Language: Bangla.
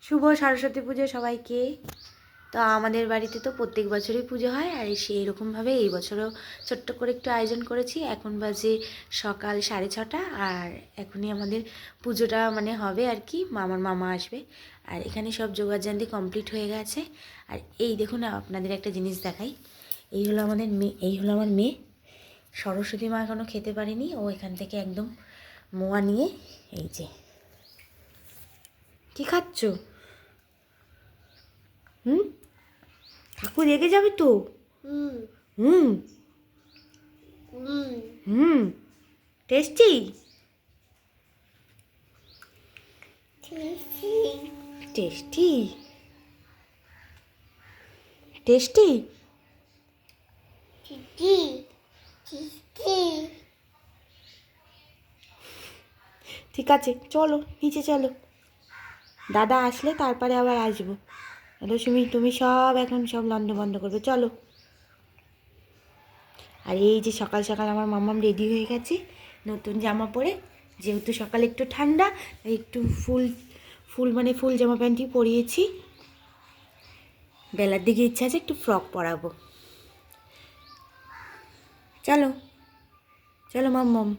শুভ সরস্বতী পুজো সবাইকে। তো আমাদের বাড়িতে তো প্রত্যেক বছরই পুজো হয়, আর সেই রকমভাবে এই বছরও ছোট্ট করে একটু আয়োজন করেছি। এখন বাজে সকাল 6:30, আর এখনই আমাদের পুজোটা মানে হবে আর কি। আমার মামা আসবে, আর এখানে সব জোগাড়জান্তি কমপ্লিট হয়ে গেছে। আর এই দেখুন, আপনাদের একটা জিনিস দেখাই। এই হলো আমাদের মেয়ে, এই হলো আমার মেয়ে সরস্বতী মা। এখনও খেতে পারিনি, ও এখান থেকে একদম মোয়া নিয়ে এই যে। কি খাচ্ছ? হুম, ঠাকুর রেগে যাবে তো। হুম হুম হুম। Tasty tasty tasty. ঠিক আছে, চলো নিচে চলো, দাদা আসলে তারপরে আবার আসবো। তুমি সব এখন সব লন্ড বন্ধ করবে, চলো। আর এই যে সকাল সকাল আমার মাম্মাম রেডি হয়ে গেছে নতুন জামা পরে। যেহেতু সকালে একটু ঠান্ডা, একটু ফুল ফুল মানে ফুল জামা প্যান্টই পরিয়েছি। বেলার দিকে ইচ্ছা আছে একটু ফ্রক পরাবো। চলো চলো মাম্মাম।